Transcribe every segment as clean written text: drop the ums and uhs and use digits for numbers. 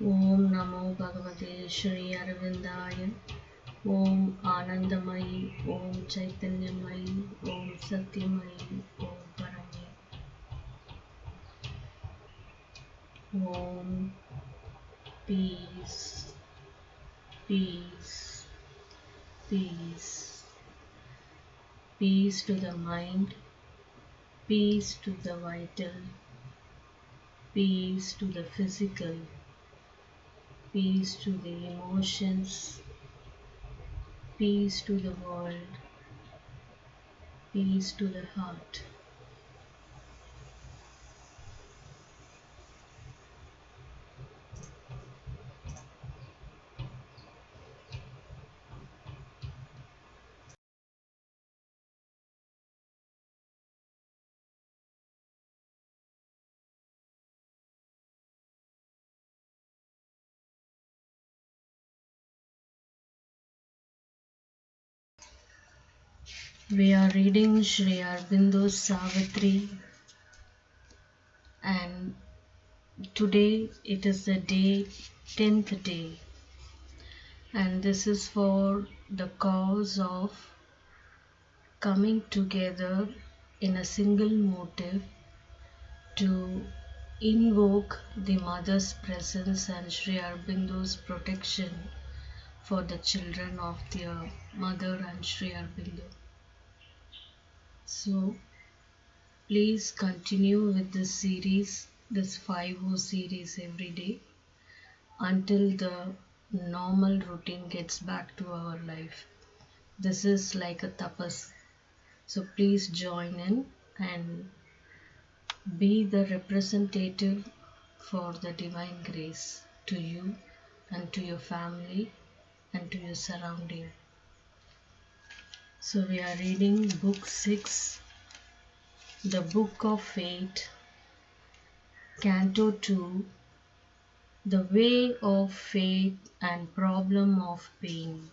Om Namo Bhagavate Shri Arvindaya. Om Anandamayi, Om Chaitanyamayi, Om Satyamayi, Om Parame. Om Peace, Peace, Peace. Peace to the mind, peace to the vital, peace to the physical, peace to the emotions, peace to the world, peace to the heart. We are reading Sri Aurobindo's Savitri, and today it is the 10th day, and this is for the cause of coming together in a single motive to invoke the Mother's presence and Sri Aurobindo's protection for the children of their Mother and Sri Aurobindo. So please continue with this series, this 5O series every day until the normal routine gets back to our life. This is like a tapas. So please join in and be the representative for the divine grace to you and to your family and to your surrounding. So we are reading book 6, the book of fate, canto 2, the way of faith and problem of pain.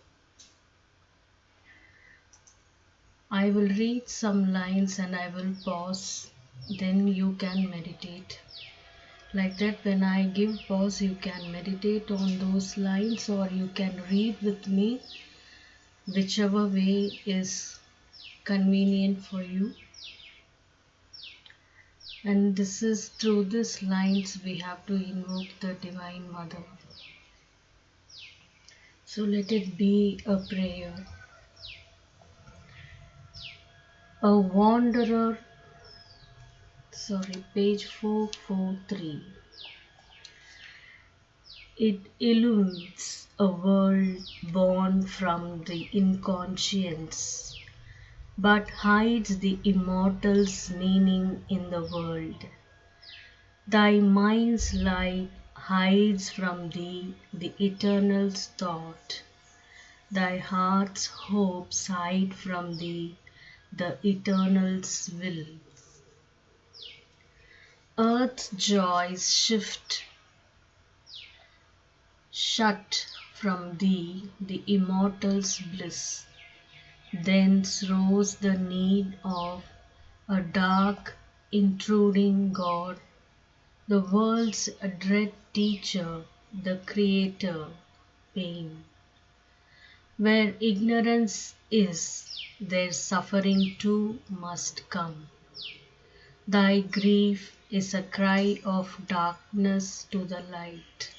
I will read some lines and I will pause, then you can meditate. Like that, when I give pause, you can meditate on those lines or you can read with me, whichever way is convenient for you. And this is through these lines we have to invoke the Divine Mother. So let it be a prayer. A wanderer, page 443. It illuminates a world born from the inconscience, but hides the immortal's meaning in the world. Thy mind's light hides from thee the eternal's thought. Thy heart's hopes hide from thee the eternal's will. Earth's joys shut from thee the immortal's bliss. Thence rose the need of a dark, intruding God, the world's dread teacher, the creator, pain. Where ignorance is, there suffering too must come. Thy grief is a cry of darkness to the light.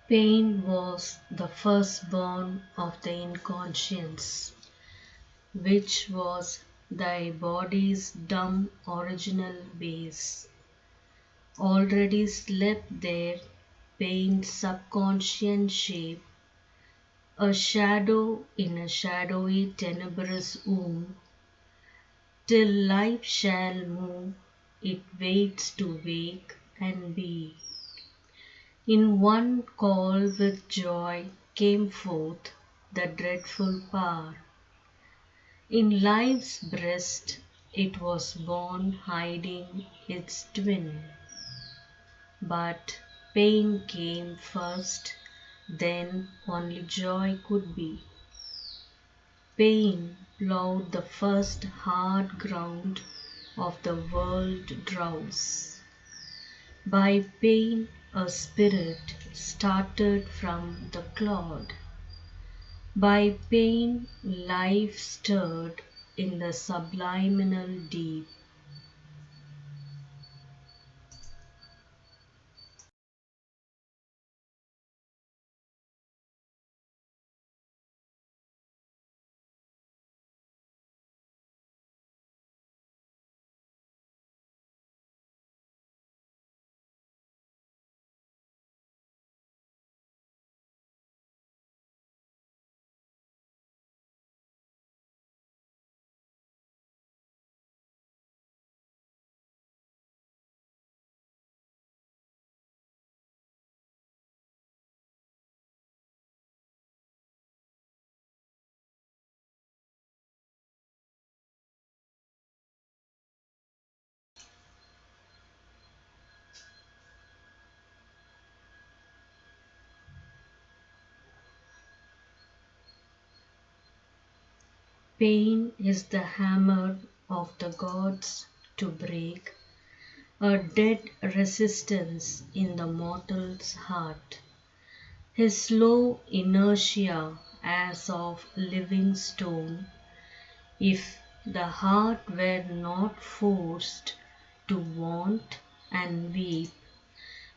Pain was the firstborn of the inconscience, which was thy body's dumb original base. Already slept there, pain's subconscious shape, a shadow in a shadowy tenebrous womb, till life shall move, it waits to wake and be. In one call with joy came forth the dreadful power. In life's breast it was born hiding its twin. But pain came first, then only joy could be. Pain plowed the first hard ground of the world drowse. By pain a spirit started from the clod. By pain life stirred in the subliminal deep. Pain is the hammer of the gods to break a dead resistance in the mortal's heart. His slow inertia as of living stone, if the heart were not forced to want and weep,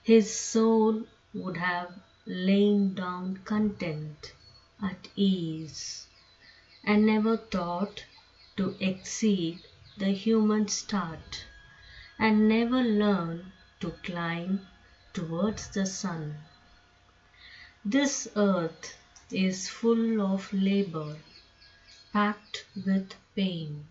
his soul would have lain down content, at ease, and never thought to exceed the human start, and never learn to climb towards the sun. This earth is full of labor, packed with pain.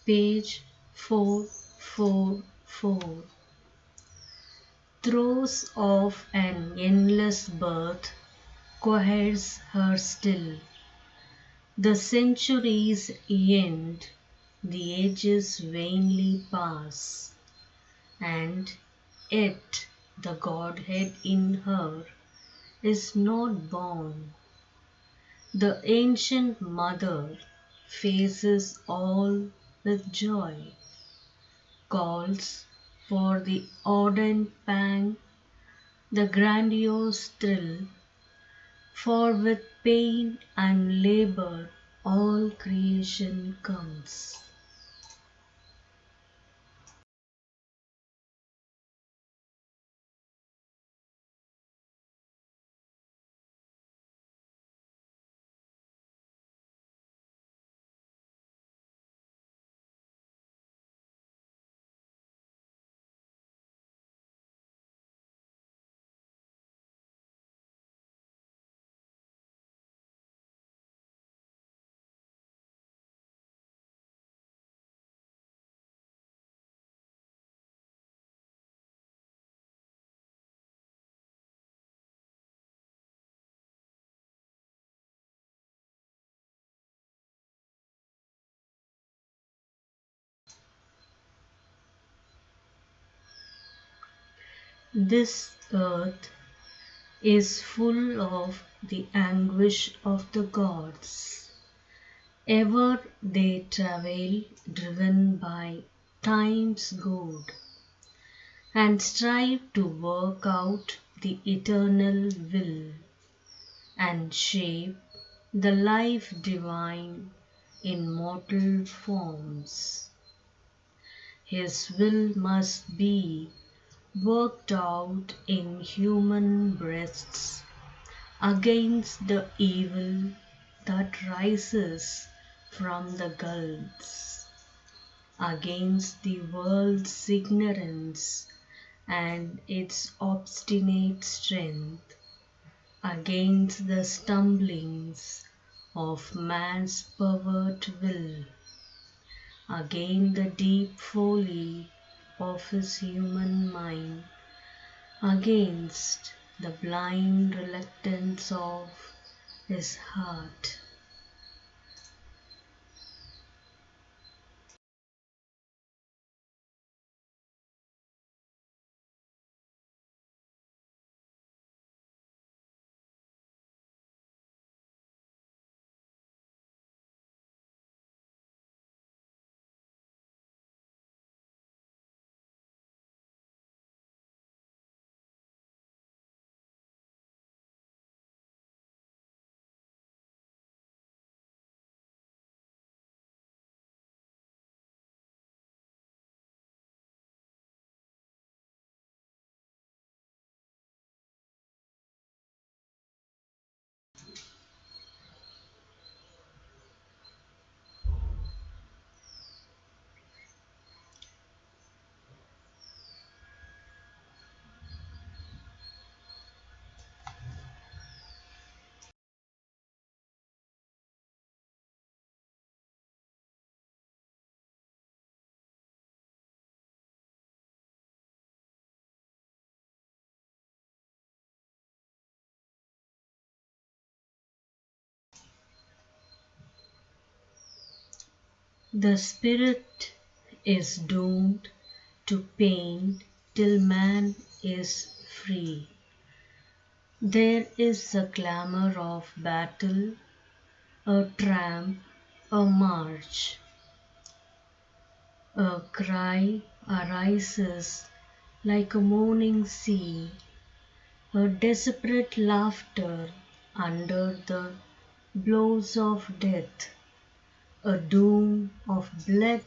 Page 444. Throes of an endless birth coheres her still. The centuries end, the ages vainly pass, and yet the Godhead in her is not born. The ancient mother faces all with joy, calls for the ardent pang, the grandiose thrill, for with pain and labor all creation comes. This earth is full of the anguish of the gods. Ever they travail, driven by time's goad, and strive to work out the eternal will, and shape the life divine in mortal forms. His will must be worked out in human breasts against the evil that rises from the gulfs, against the world's ignorance and its obstinate strength, against the stumblings of man's pervert will, against the deep folly of his human mind, against the blind reluctance of his heart. The spirit is doomed to pain till man is free. There is a clamor of battle, a tramp, a march. A cry arises like a moaning sea, a desperate laughter under the blows of death, a doom of blood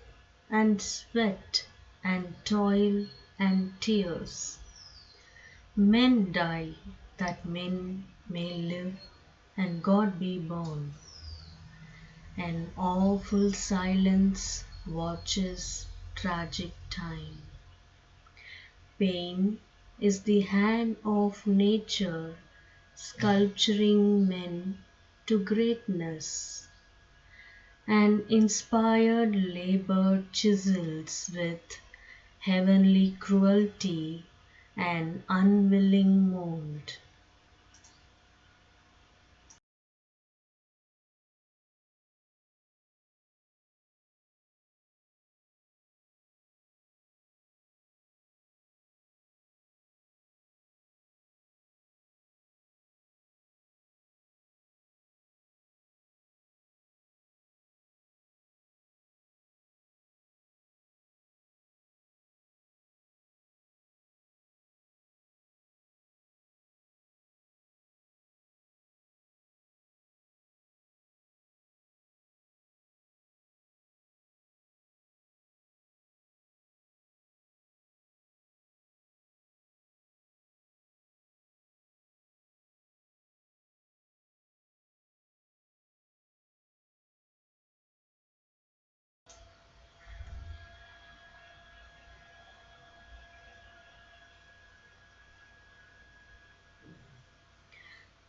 and sweat and toil and tears. Men die that men may live and God be born. An awful silence watches tragic time. Pain is the hand of nature sculpturing men to greatness. An inspired labor chisels with heavenly cruelty an unwilling mold.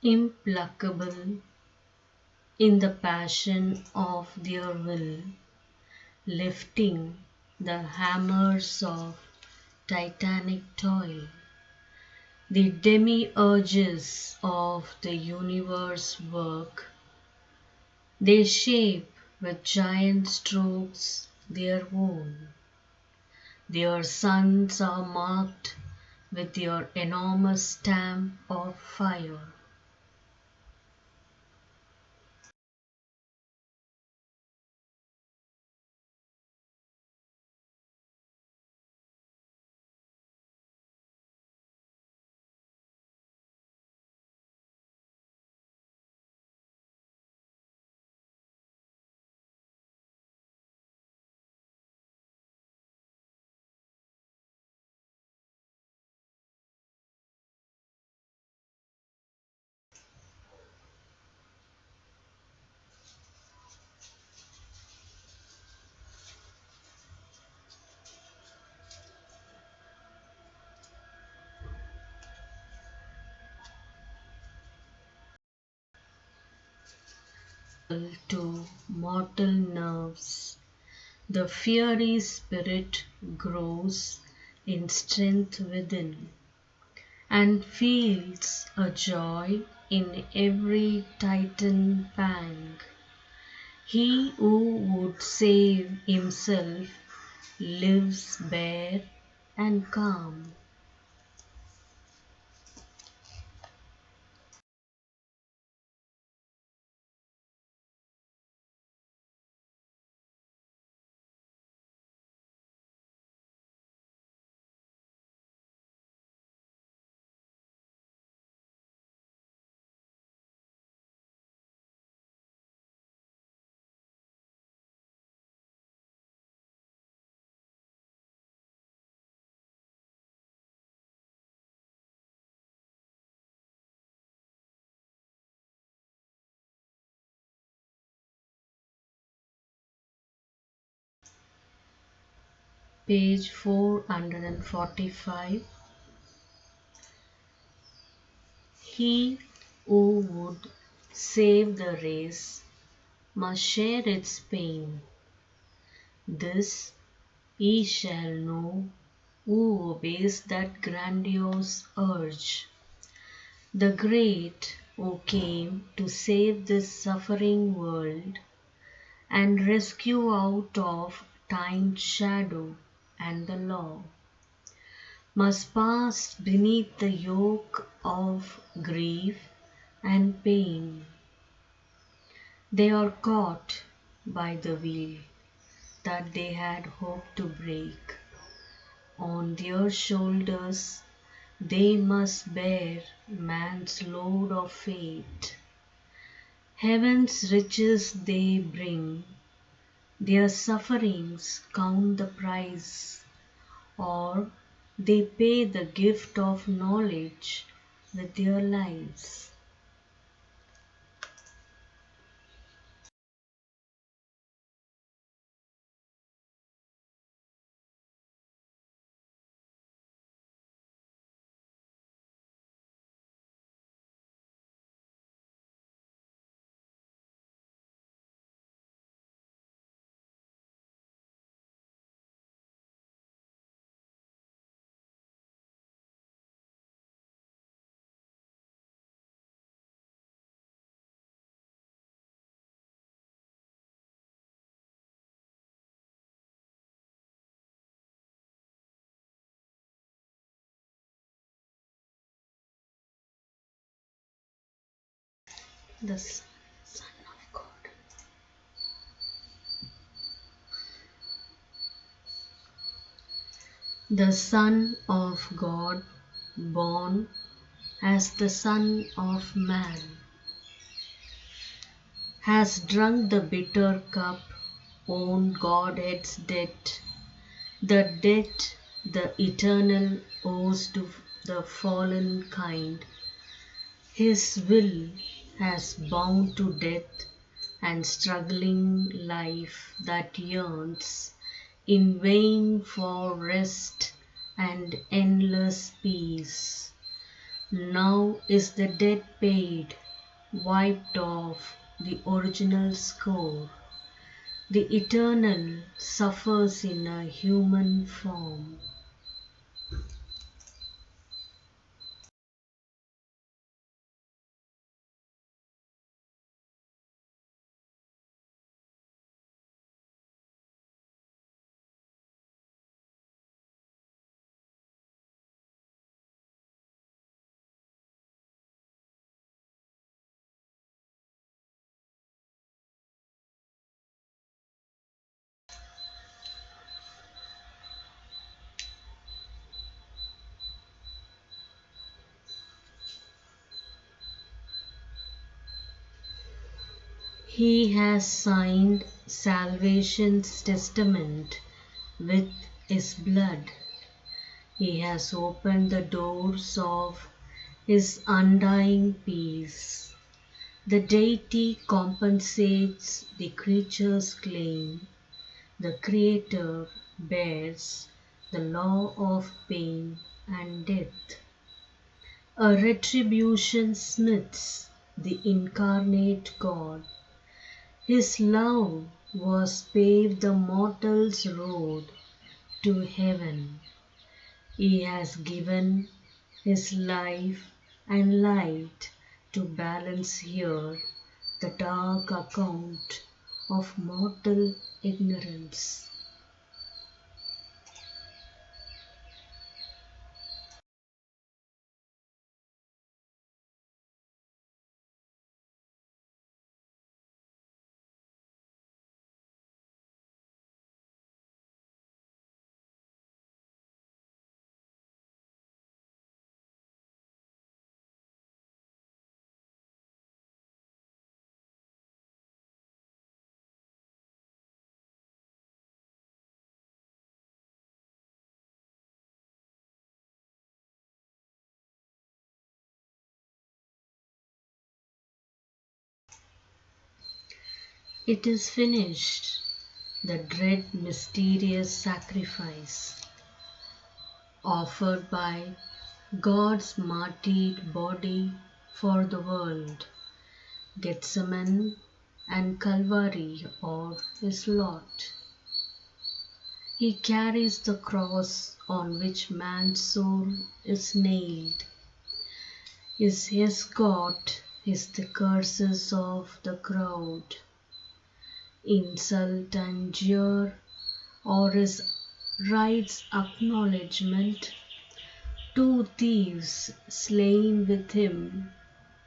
Implacable in the passion of their will, lifting the hammers of titanic toil. The demiurges of the universe work. They shape with giant strokes their own. Their suns are marked with your enormous stamp of fire. To mortal nerves, the fiery spirit grows in strength within, and feels a joy in every titan pang. He who would save himself lives bare and calm. Page 445. He who would save the race must share its pain. This he shall know who obeys that grandiose urge. The great who came to save this suffering world and rescue out of time's shadow and the law, must pass beneath the yoke of grief and pain. They are caught by the wheel that they had hoped to break. On their shoulders they must bear man's load of fate. Heaven's riches they bring, their sufferings count the price, or they pay the gift of knowledge with their lives. The Son of God. The Son of God, born as the Son of Man, has drunk the bitter cup, own Godhead's debt, the debt the eternal owes to the fallen kind. His will has bound to death and struggling life that yearns in vain for rest and endless peace. Now is the debt paid, wiped off the original score. The eternal suffers in a human form. He has signed salvation's testament with his blood. He has opened the doors of his undying peace. The deity compensates the creature's claim. The Creator bears the law of pain and death. A retribution smits the incarnate God. His love was paved the mortal's road to heaven. He has given his life and light to balance here the dark account of mortal ignorance. It is finished, the dread mysterious sacrifice offered by God's martyred body for the world. Gethsemane and Calvary are his lot. He carries the cross on which man's soul is nailed. His escort is the curses of the crowd, insult and jeer, or his right's acknowledgment. Two thieves slain with him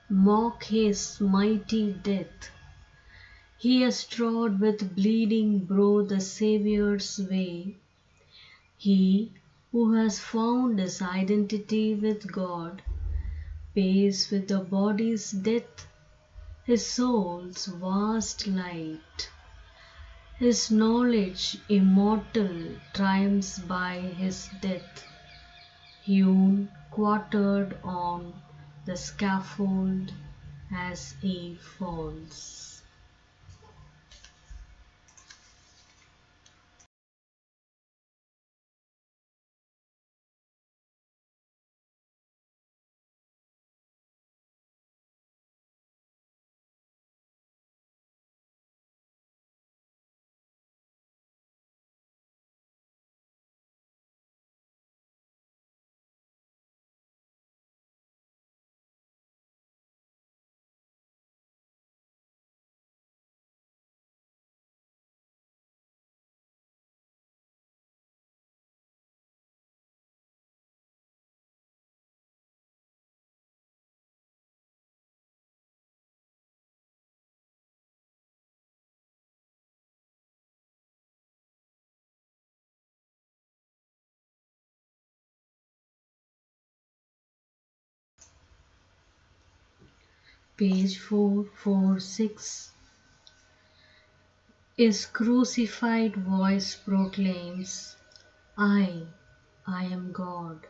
mock his mighty death. He has trod with bleeding brow the Saviour's way. He who has found his identity with God pays with the body's death his soul's vast light. His knowledge immortal triumphs by his death, hewn, quartered on the scaffold as he falls. Page 446. His crucified voice proclaims, I am God.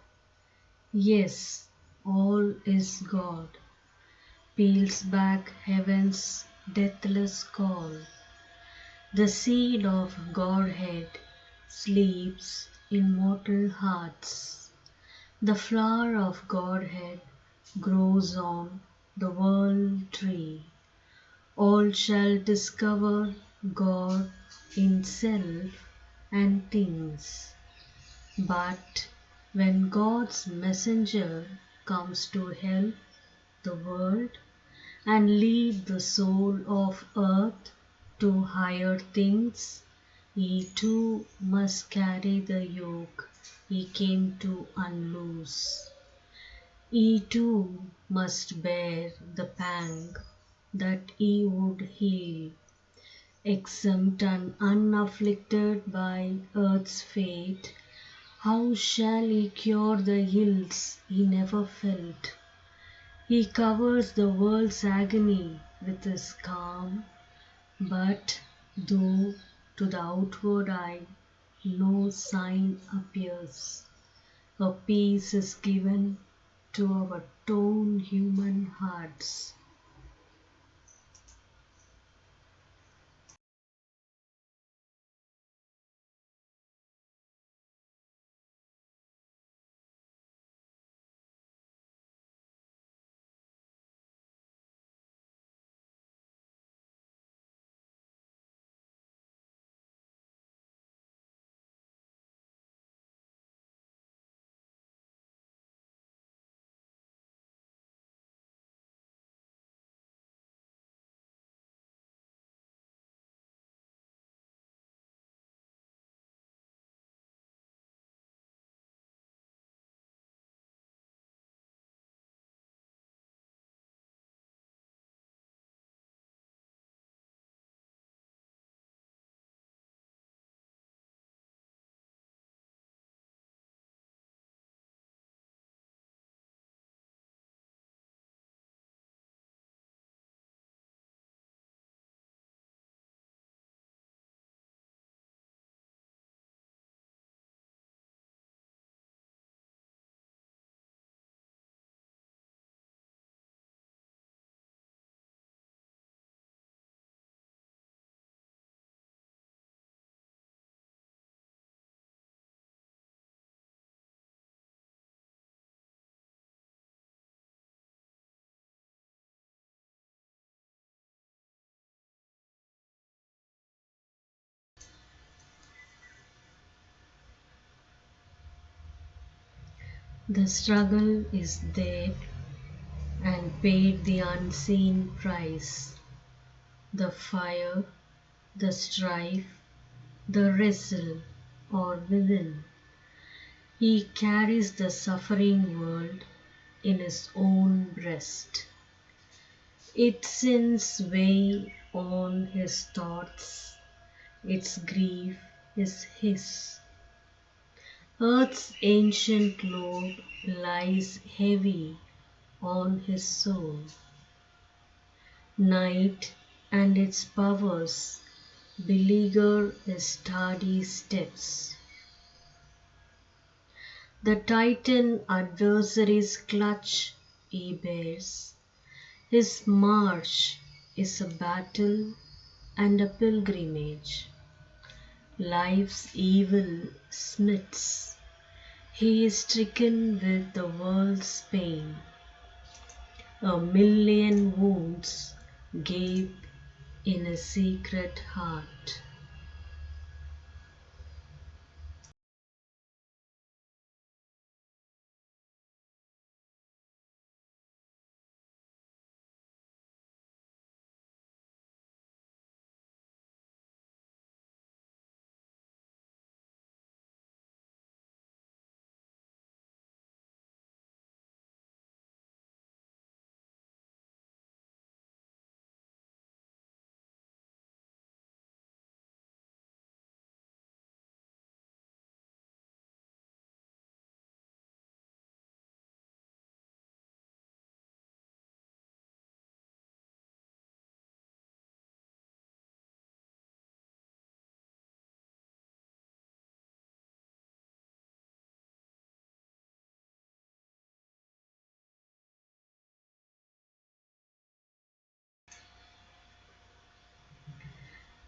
Yes, all is God. Peals back heaven's deathless call. The seed of Godhead sleeps in mortal hearts. The flower of Godhead grows on the world tree. All shall discover God in self and things. But when God's messenger comes to help the world and lead the soul of earth to higher things, he too must carry the yoke he came to unloose. He too must bear the pang that he would heal. Exempt and unafflicted by earth's fate, how shall he cure the ills he never felt? He covers the world's agony with his calm, But though to the outward eye no sign appears, a peace is given to our torn human hearts. The struggle is there and paid the unseen price. The fire, the strife, the wrestle, or within. He carries the suffering world in his own breast. Its sins weigh on his thoughts, its grief is his. Earth's ancient load lies heavy on his soul. Night and its powers beleaguer his tardy steps. The Titan adversary's clutch he bears. His march is a battle and a pilgrimage. Life's evil smits. He is stricken with the world's pain. A million wounds gape in a secret heart.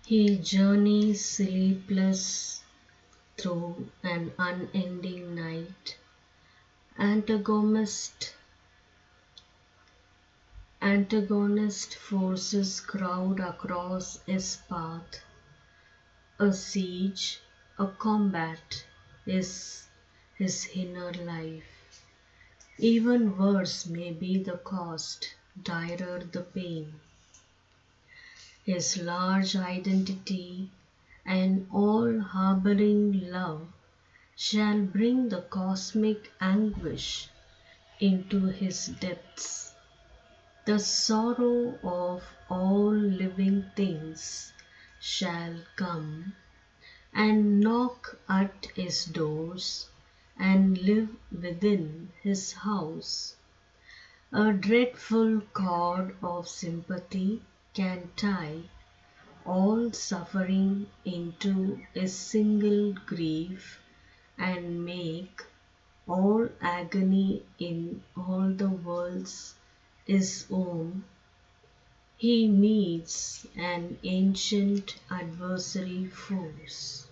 He journeys sleepless through an unending night. Antagonist Antagonist forces crowd across his path. A siege, a combat is his inner life. Even worse may be the cost, direr the pain. His large identity and all harboring love shall bring the cosmic anguish into his depths. The sorrow of all living things shall come and knock at his doors and live within his house. A dreadful cord of sympathy can tie all suffering into a single grief and make all agony in all the worlds his own, he meets an ancient adversary force.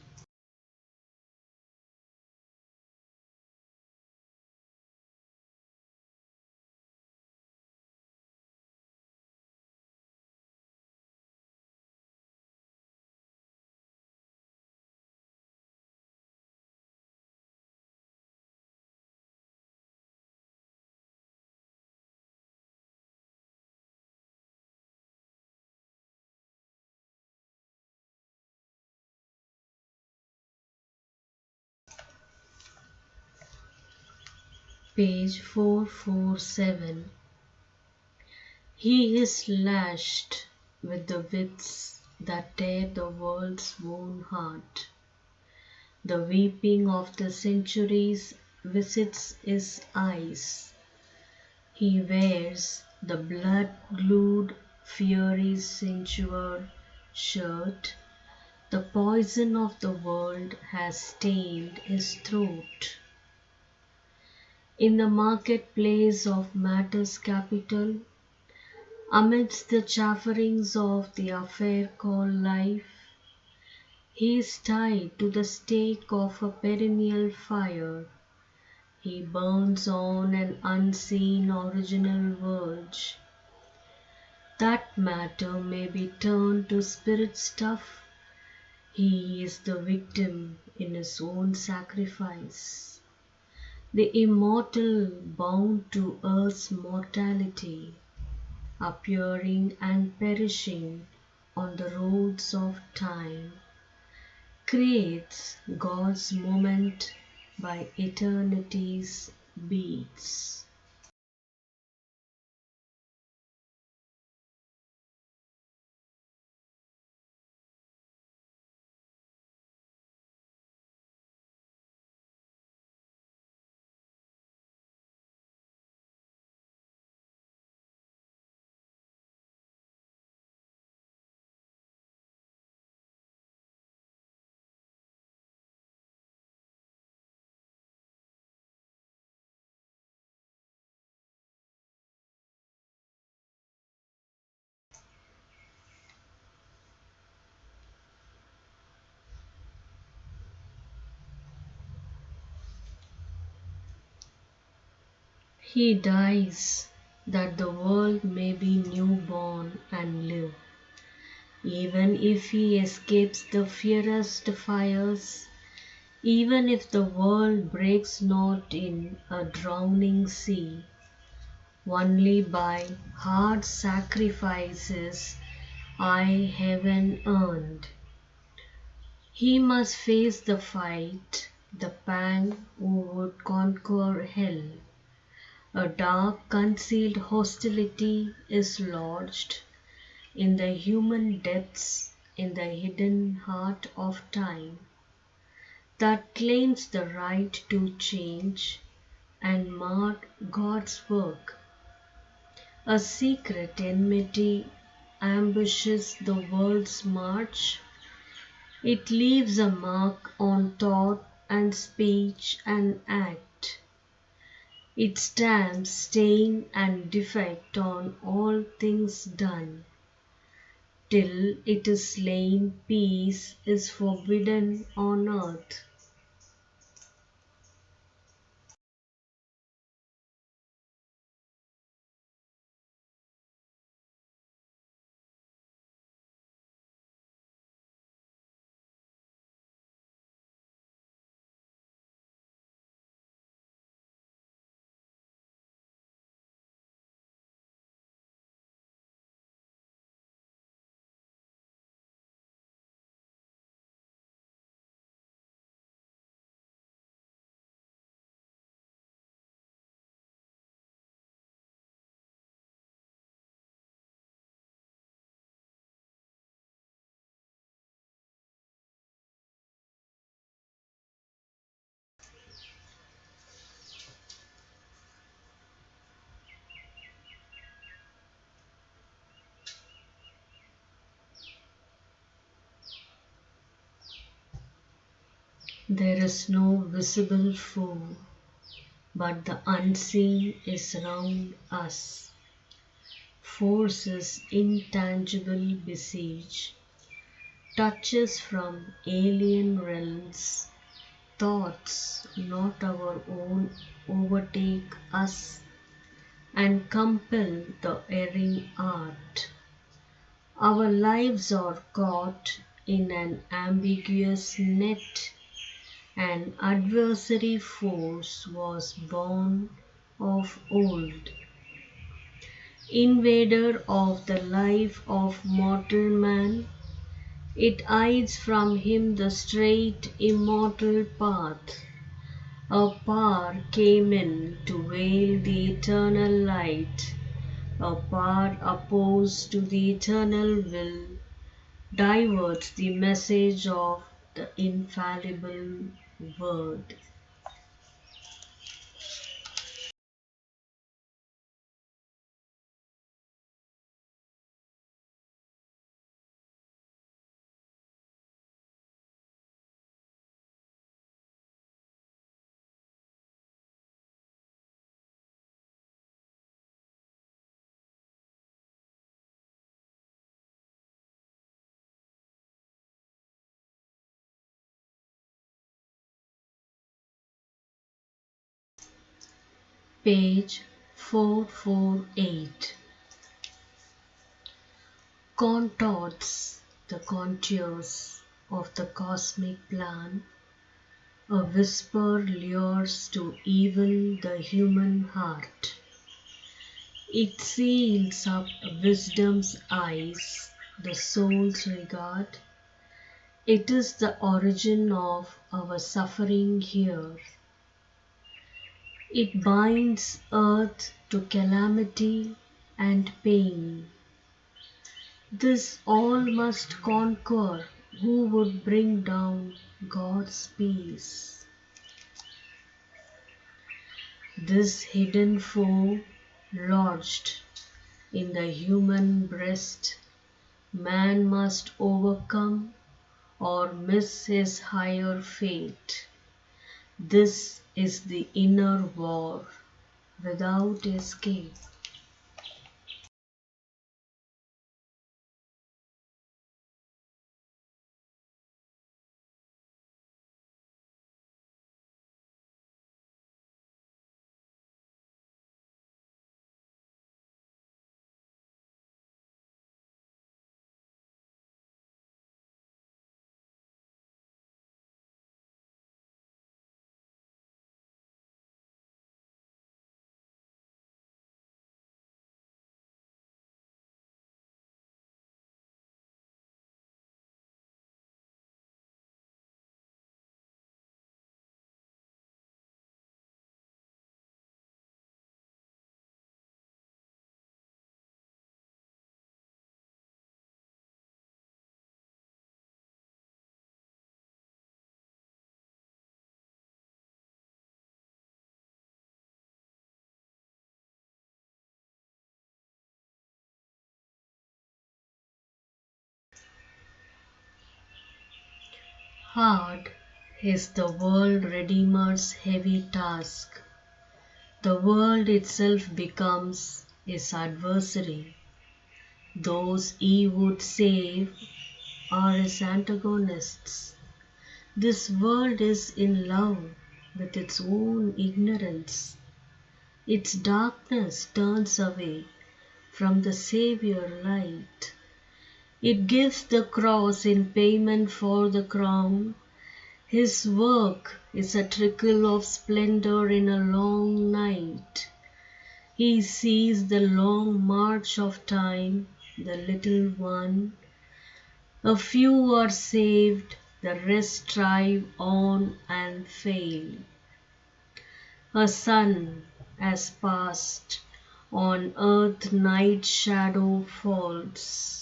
Page 447. He is lashed with the whips that tear the world's own heart. The weeping of the centuries visits his eyes. He wears the blood-glued fury's sensual shirt. The poison of the world has stained his throat. In the marketplace of matter's capital, amidst the chafferings of the affair called life, he is tied to the stake of a perennial fire. He burns on an unseen original verge. That matter may be turned to spirit stuff. He is the victim in his own sacrifice, the immortal bound to earth's mortality, appearing and perishing on the roads of time, creates God's moment by eternity's beats. He dies that the world may be newborn and live. Even if he escapes the fiercest fires, even if the world breaks not in a drowning sea, only by hard sacrifices I heaven earned. He must face the fight, the pang who would conquer hell. A dark concealed hostility is lodged in the human depths, in the hidden heart of time, that claims the right to change and mar God's work. A secret enmity ambushes the world's march. It leaves a mark on thought and speech and act. It stamps stain and defect on all things done. Till it is slain, peace is forbidden on earth. There is no visible foe, but the unseen is round us. Forces intangible besiege, touches from alien realms, thoughts not our own overtake us and compel the erring art. Our lives are caught in an ambiguous net. An adversary force was born of old, invader of the life of mortal man. It hides from him the straight immortal path. A power came in to veil the eternal light, a power opposed to the eternal will, diverts the message of the infallible word. Page 448. Contorts the contours of the cosmic plan. A whisper lures to evil the human heart. It seals up wisdom's eyes, the soul's regard. It is the origin of our suffering here. It binds earth to calamity and pain. This all must conquer who would bring down God's peace. This hidden foe lodged in the human breast, man must overcome or miss his higher fate. This is the inner war without escape. Hard is the world Redeemer's heavy task. The world itself becomes his adversary. Those he would save are his antagonists. This world is in love with its own ignorance. Its darkness turns away from the Saviour light. It gives the cross in payment for the crown. His work is a trickle of splendor in a long night. He sees the long march of time, the little one. A few are saved, the rest strive on and fail. A sun has passed, on earth night shadow falls.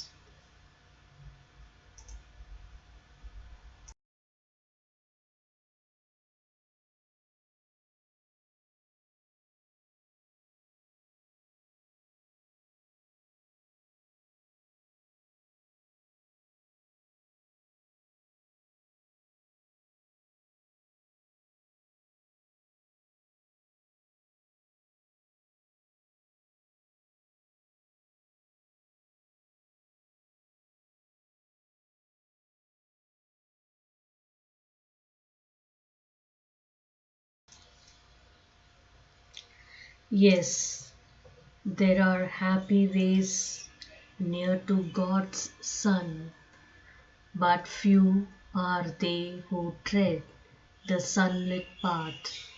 Yes, there are happy ways near to God's Son, but few are they who tread the sunlit path.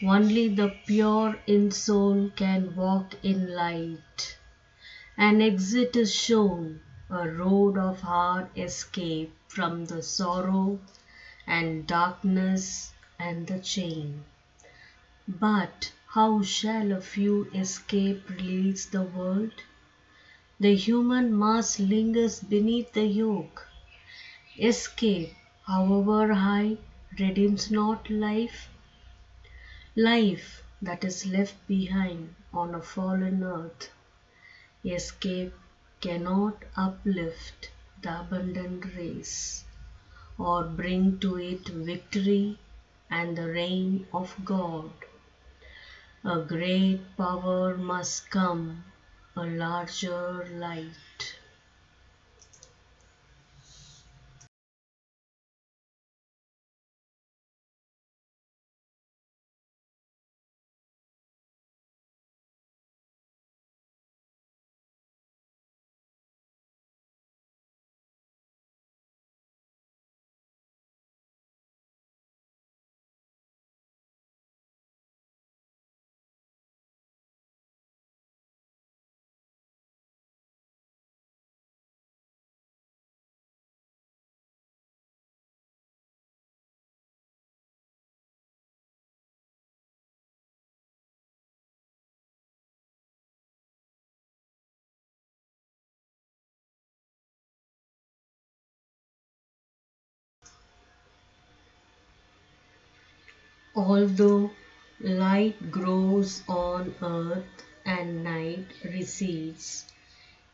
Only the pure in soul can walk in light. An exit is shown, a road of hard escape from the sorrow and darkness and the chain. But how shall a few escape release the world? The human mass lingers beneath the yoke. Escape, however high, redeems not life. Life that is left behind on a fallen earth. Escape cannot uplift the abundant race, or bring to it victory and the reign of God. A great power must come, a larger light. Although light grows on earth and night recedes,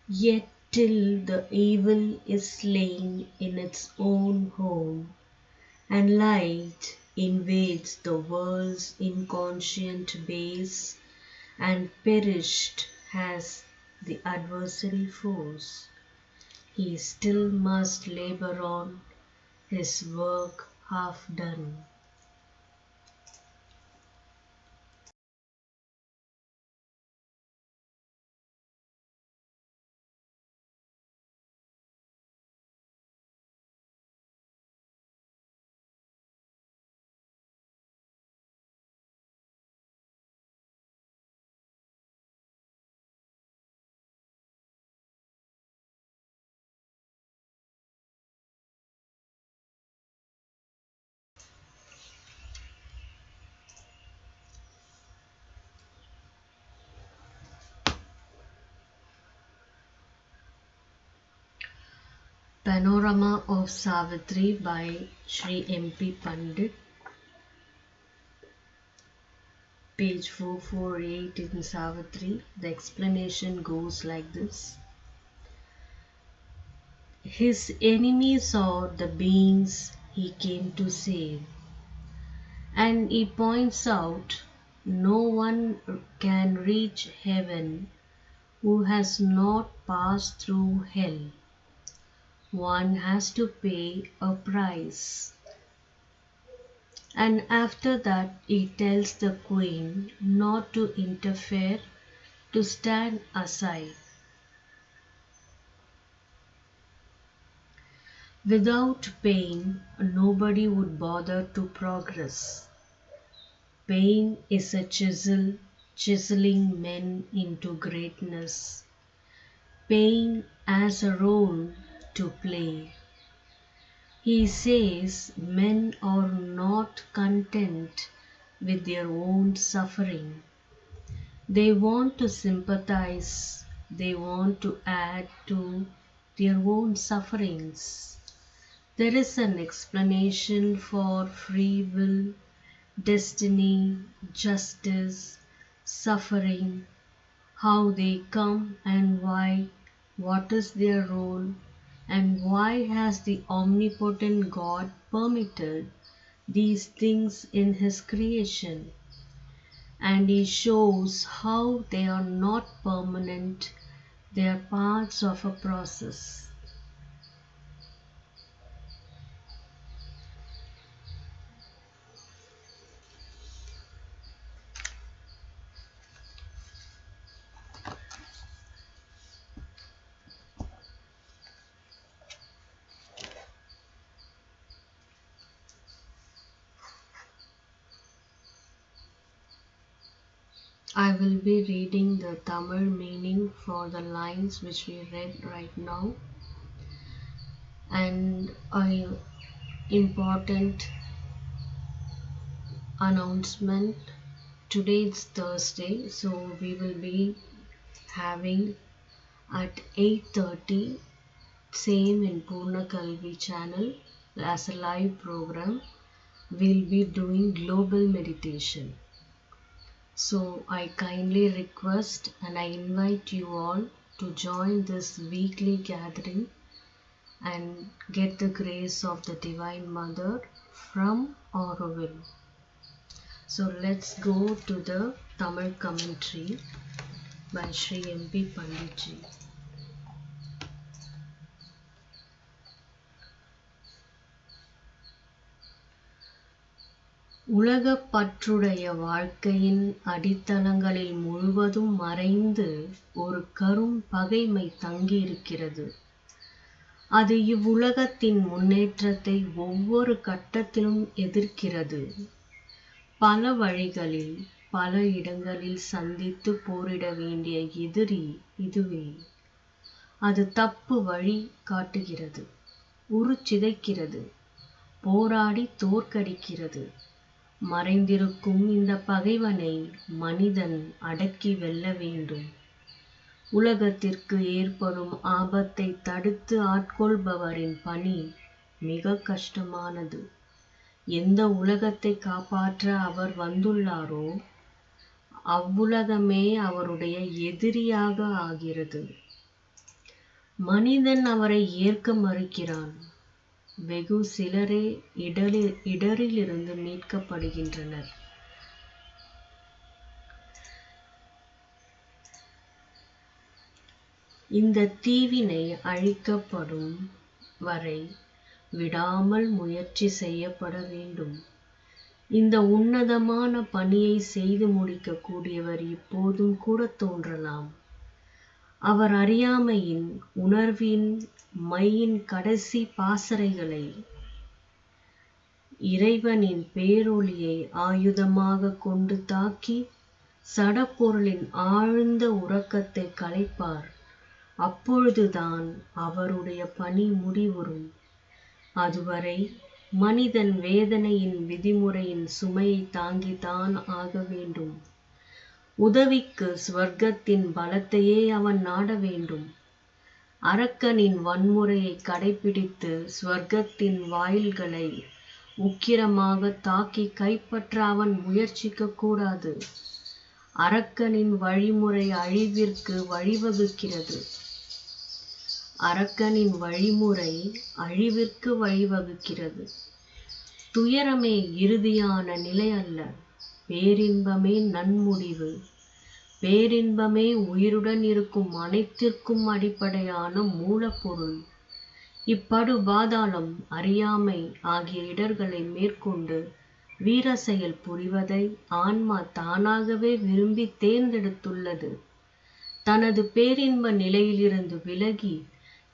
yet till the evil is slain in its own home, and light invades the world's inconscient base, and perished has the adversary force, he still must labor on, his work half done. Panorama of Savitri by Sri M.P. Pandit, page 448 in Savitri. The explanation goes like this. His enemies are the beings he came to save, and he points out no one can reach heaven who has not passed through hell. One has to pay a price. And after that he tells the queen not to interfere, to stand aside. Without pain, nobody would bother to progress. Pain is a chisel, chiseling men into greatness. Pain has a role to play. He says men are not content with their own suffering. They want to sympathize, they want to add to their own sufferings. There is an explanation for free will, destiny, justice, suffering, how they come and why, what is their role, and why has the omnipotent God permitted these things in his creation. And he shows how they are not permanent, they are parts of a process. I will be reading the Tamil meaning for the lines which we read right now, and an important announcement. Today it's Thursday, so we will be having at 8:30, same in Purna Kalvi channel, as a live program. We'll be doing global meditation. So I kindly request and I invite you all to join this weekly gathering and get the grace of the Divine Mother from Aurobindo. So let's go to the Tamil commentary by Sri M.P. Panditji. உலகப் பற்றுடைய வாழ்க்கையின் அடித்தளங்களில் முழுவதும் மறைந்து ஒரு கரும் பகைமை தங்கியிருக்கிறது. அது இவ்வுலகத்தின் முன்னேற்றத்தை ஒவ்வொரு கட்டத்திலும் எதிர்க்கிறது. பல வழிகளில் பல இடங்களில் சந்தித்து போரிட வேண்டிய எதிரி இதுவே. அது தப்பு வழி காட்டுகிறது, உருச்சிதைக்கிறது, போராடி தோற்கடிக்கிறது. மறைந்திருக்கும் இந்த பகைவனை மனிதன் அடக்கி வெல்ல வேண்டும். உலகத்திற்கு ஏற்படும் ஆபத்தை தடுத்து ஆட்கொள்பவரின் பணி மிக கஷ்டமானது. எந்த உலகத்தை காப்பாற்ற அவர் வந்துள்ளாரோ அவ்வுலகமே அவருடைய எதிரியாக ஆகிறது. மனிதன் அவரை ஏற்க மறுக்கிறான். வெகு சிலரே இடரிலிருந்து மீட்கப்படுகின்றனர். இந்த தீவினை அழிக்கப்படும் வரை விடாமல் முயற்சி செய்யப்பட வேண்டும். இந்த உன்னதமான பணியை செய்து முடிக்க கூடியவர் இப்போதும் கூட தோன்றலாம். அவர் அறியாமையின் உணர்வின் மையின் கடைசி பாசறைகளை இறைவனின் பேரொளியை ஆயுதமாக கொண்டு தாக்கி சடப்பொருளின் ஆழ்ந்த உறக்கத்தை கலைப்பார். அப்பொழுதுதான் அவருடைய பணி முடிவுறும். அதுவரை மனிதன் வேதனையின் விதிமுறையின் சுமையை தாங்கித்தான் ஆக வேண்டும். உதவிக்கு ஸ்வர்க்கத்தின் பலத்தையே அவன் நாட வேண்டும். அரக்கனின் வன்முறையை கடைபிடித்து ஸ்வர்க்கத்தின் வாயில்களை உக்கிரமாக தாக்கி கைப்பற்ற அவன் முயற்சிக்க கூடாது. அரக்கனின் வழிமுறை அழிவிற்கு வழிவகுக்கிறது. அரக்கனின் வழிமுறை அழிவிற்கு வழிவகுக்கிறது. துயரமே இறுதியான நிலை அல்ல, பேரின்பமே நன்முடிவு. பேரின்பமே உயிருடன் இருக்கும் அனைத்திற்கும் அடிப்படையான மூலப்பொருள். இப்படு பாதாளம் அறியாமை ஆகிய இடர்களை மேற்கொண்டு வீர செயல் புரிவதை ஆன்மா தானாகவே விரும்பி தேர்ந்தெடுத்துள்ளது. தனது பேரின்ப நிலையிலிருந்து விலகி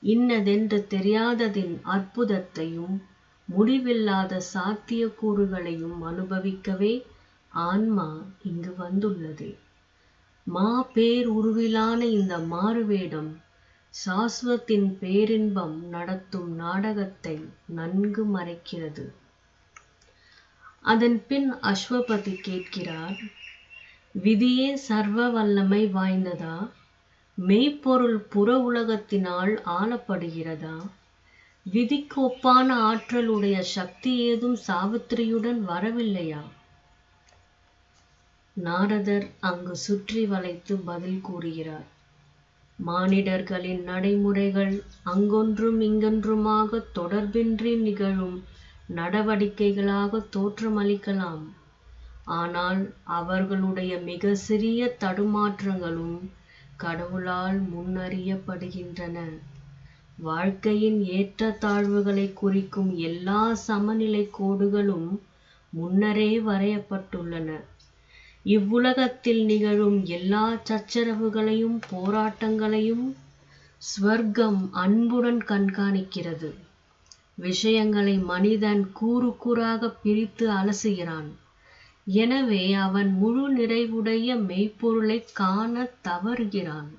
இன்னதென்று தெரியாததின் அற்புதத்தையும் முடிவில்லாத சாத்தியக்கூறுகளையும் அனுபவிக்கவே ஆன்மா இங்கு வந்துள்ளது. பேர் உருவிலான இந்த மாறுவேடம் சாஸ்வத்தின் பேரின்பம் நடத்தும் நாடகத்தை நன்கு மறைக்கிறது. அதன் பின் அஸ்வபதி கேட்கிறார், விதியே சர்வ வல்லமை வாய்ந்ததா? மெய்ப்பொருள் புற உலகத்தினால் ஆளப்படுகிறதா? விதிக்கு ஒப்பான ஆற்றலுடைய சக்தி ஏதும் சாவித்திரியுடன் வரவில்லையா? நாரதர் அங்கு சுற்றி வளைத்து பதில் கூறுகிறார். மானிடர்களின் நடைமுறைகள் அங்கொன்றும் இங்கொன்றுமாக தொடர்பின்றி நிகழும் நடவடிக்கைகளாக தோற்றமளிக்கலாம். ஆனால் அவர்களுடைய மிக சிறிய தடுமாற்றங்களும் கடவுளால் முன்னறியப்படுகின்றன. வாழ்க்கையின் ஏற்றத்தாழ்வுகளை குறிக்கும் எல்லா சமநிலை கோடுகளும் முன்னரே வரையப்பட்டுள்ளன. இவ்வுலகத்தில் நிகழும் எல்லா சச்சரவுகளையும் போராட்டங்களையும் ஸ்வர்க்கம் அன்புடன் கண்காணிக்கிறது. விஷயங்களை மனிதன் கூறு கூறாக பிரித்து அலசுகிறான். எனவே அவன் முழு நிறைவுடைய மெய்ப்பொருளை காணத் தவறுகிறான்.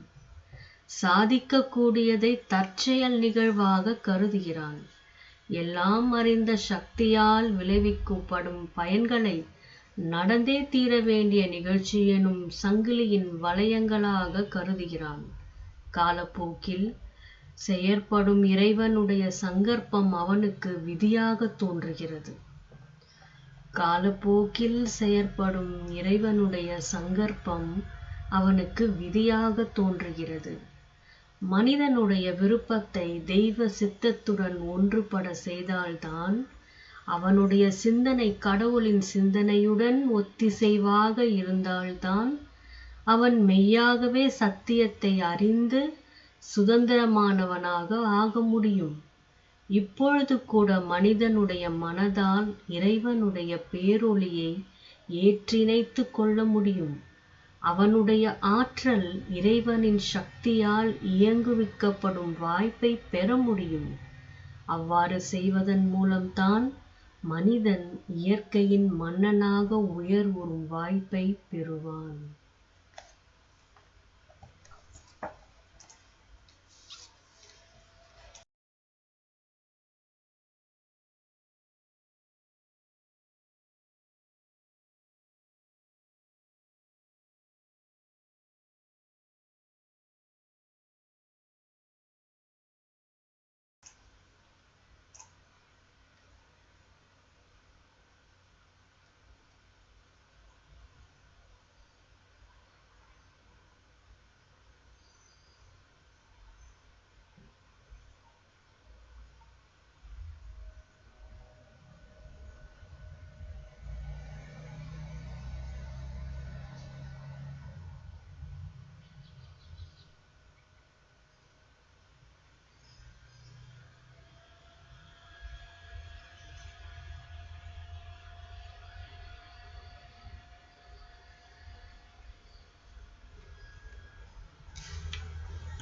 சாதிக்கக்கூடியதை தற்செயல் நிகழ்வாக கருதுகிறான். எல்லாம் அறிந்த சக்தியால் விளைவிக்கப்படும் பயன்களை நடந்தே தீர வேண்டிய நிகழ்ச்சி எனும் சங்கிலியின் வளையங்களாக கருதுகிறான். காலப்போக்கில் செயற்படும் இறைவனுடைய சங்கற்பம் அவனுக்கு விதியாக தோன்றுகிறது. காலப்போக்கில் செயற்படும் இறைவனுடைய சங்கற்பம் அவனுக்கு விதியாக தோன்றுகிறது. மனிதனுடைய விருப்பத்தை தெய்வ சித்தத்துடன் ஒன்றுபட செய்தால்தான், அவனுடைய சிந்தனை கடவுளின் சிந்தனையுடன் ஒத்திசைவாக இருந்தால்தான் அவன் மெய்யாகவே சத்தியத்தை அறிந்து சுதந்திரமானவனாக ஆக முடியும். இப்பொழுது கூட மனிதனுடைய மனதால் இறைவனுடைய பேரொளியை ஏற்றிணைத்து கொள்ள முடியும். அவனுடைய ஆற்றல் இறைவனின் சக்தியால் இயங்குவிக்கப்படும் வாய்ப்பை பெற முடியும். அவ்வாறு செய்வதன் மூலம்தான் மனிதன் இயற்கையின் மன்னனாக உயர்வுறும் வாய்ப்பை பெறுவான்.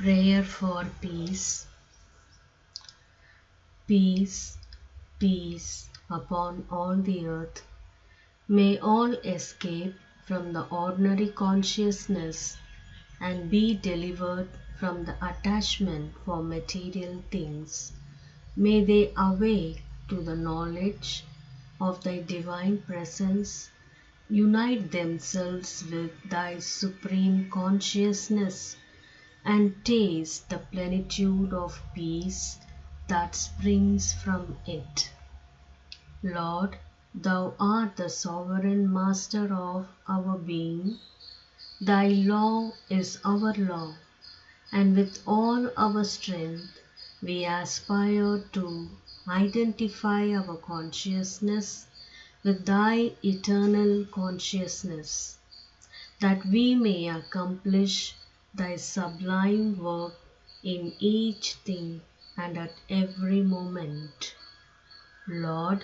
Prayer for peace. Peace, peace upon all the earth. May all escape from the ordinary consciousness and be delivered from the attachment for material things. May they awake to the knowledge of thy divine presence, unite themselves with thy supreme consciousness, and taste the plenitude of peace that springs from it. Lord, thou art the sovereign master of our being. Thy law is our law, and with all our strength we aspire to identify our consciousness with thy eternal consciousness, that we may accomplish thy sublime work in each thing and at every moment. Lord,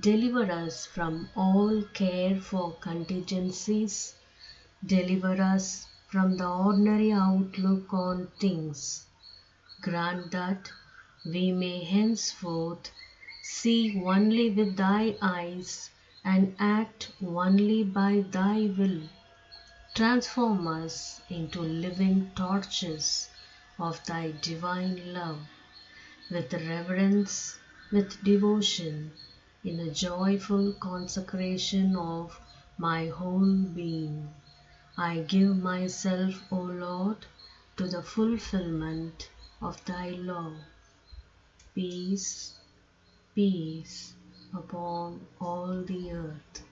deliver us from all care for contingencies. Deliver us from the ordinary outlook on things. Grant that we may henceforth see only with thy eyes and act only by thy will. Transform us into living torches of thy divine love, with reverence, with devotion, in a joyful consecration of my whole being. I give myself, O Lord, to the fulfillment of thy law. Peace, peace upon all the earth.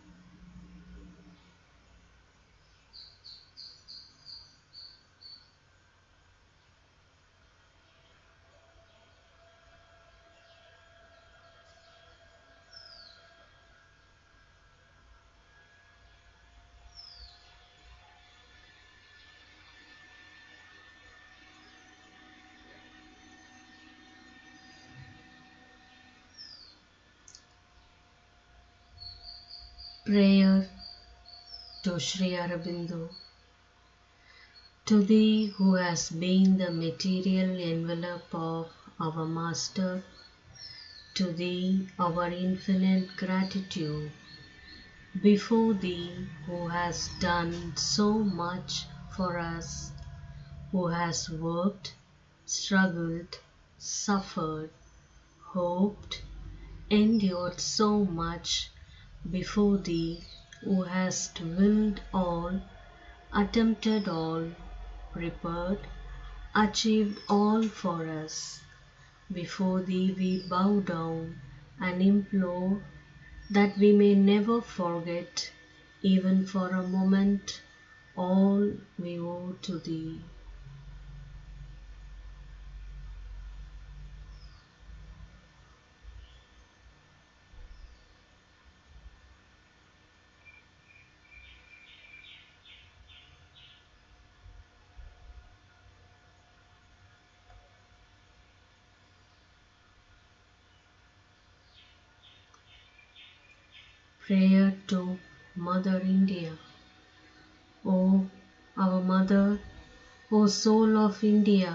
Prayer to Sri Aurobindo. To thee who has been the material envelope of our Master, to thee our infinite gratitude. before Thee who has done so much for us, who has worked, struggled, suffered, hoped, endured so much, before Thee who hast willed all, attempted all, prepared, achieved all for us. Before Thee we bow down and implore that we may never forget, even for a moment, all we owe to Thee. Prayer to Mother India. O our Mother, O Soul of India,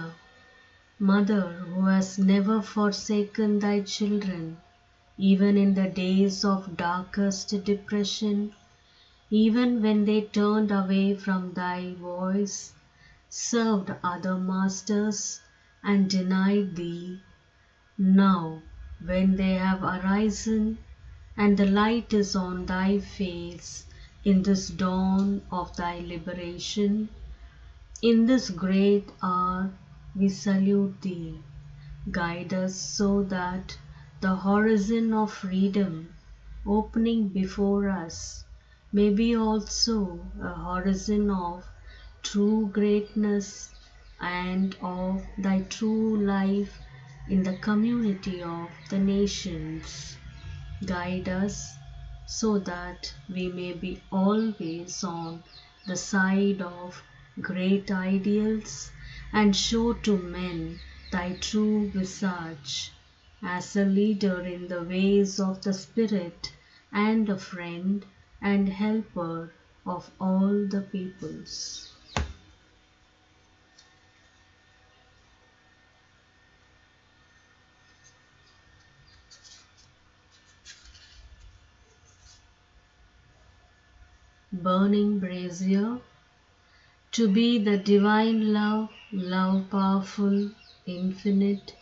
Mother who has never forsaken thy children, even in the days of darkest depression, even when they turned away from thy voice, served other masters, and denied thee, now when they have arisen, and the light is on thy face, in this dawn of thy liberation, in this great hour we salute thee. Guide us so that the horizon of freedom opening before us may be also a horizon of true greatness and of thy true life in the community of the nations. Guide us so that we may be always on the side of great ideals and show to men thy true visage as a leader in the ways of the Spirit and a friend and helper of all the peoples. Burning brazier, to be the divine love, love powerful, infinite,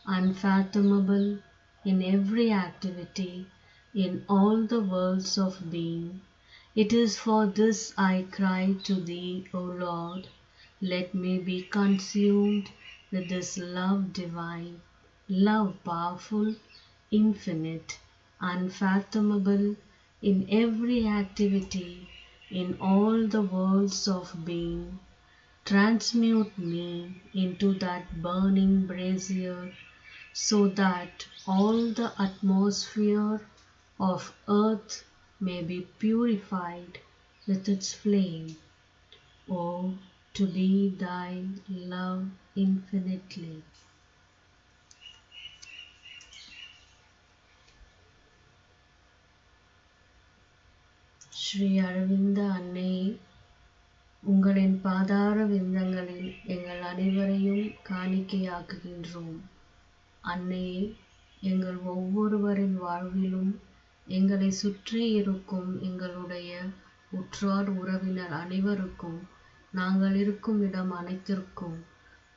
unfathomable in every activity, in all the worlds of being. It is for this I cry to Thee, O Lord, let me be consumed with this love divine, love powerful, infinite, unfathomable in every activity, in all the worlds of being. Transmute me into that burning brazier, so that all the atmosphere of earth may be purified with its flame. Oh, to be thy love infinitely. Sri Arvind அன்னையே, உங்களின் பாதார விந்தங்களில் எங்கள் அனைவரையும் காணிக்கையாக்குகின்றோம். அன்னையே, எங்கள் ஒவ்வொருவரின் வாழ்விலும் எங்களை சுற்றி இருக்கும் எங்களுடைய உற்றார் உறவினர் அனைவருக்கும், நாங்கள் இருக்கும் இடம் அனைத்திற்கும்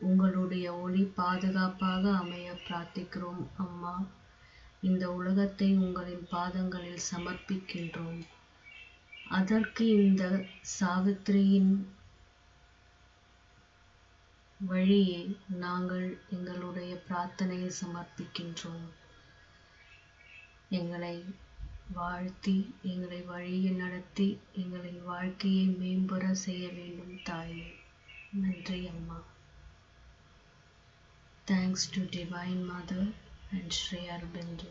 உங்களுடைய ஒளி பாதுகாப்பாக அமைய பிரார்த்திக்கிறோம். அம்மா, இந்த உலகத்தை உங்களின் பாதங்களில் சமர்ப்பிக்கின்றோம். அதற்கு இந்த சாவித்திரியின் வழியே நாங்கள் எங்களுடைய பிரார்த்தனையை சமர்ப்பிக்கின்றோம். எங்களை வாழ்த்தி, எங்களை வழியை நடத்தி, எங்களின் வாழ்க்கையை மேம்பெற செய்ய வேண்டும் தாயே. நன்றி அம்மா. Thanks to Divine Mother and Sri Aurobindo.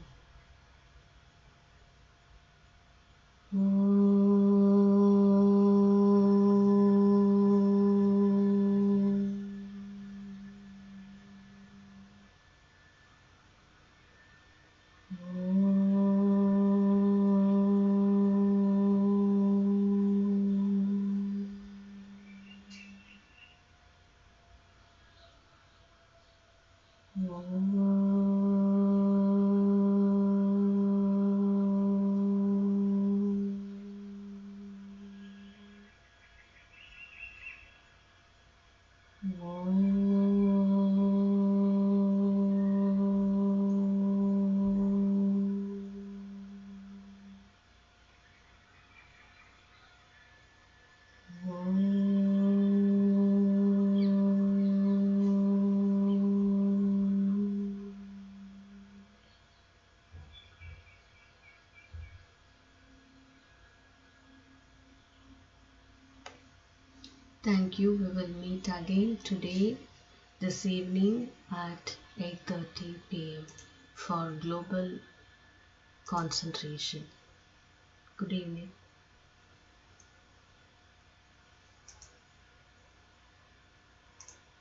Thank you. We will meet again today, this evening at 8:30 p.m. for global concentration. Good evening.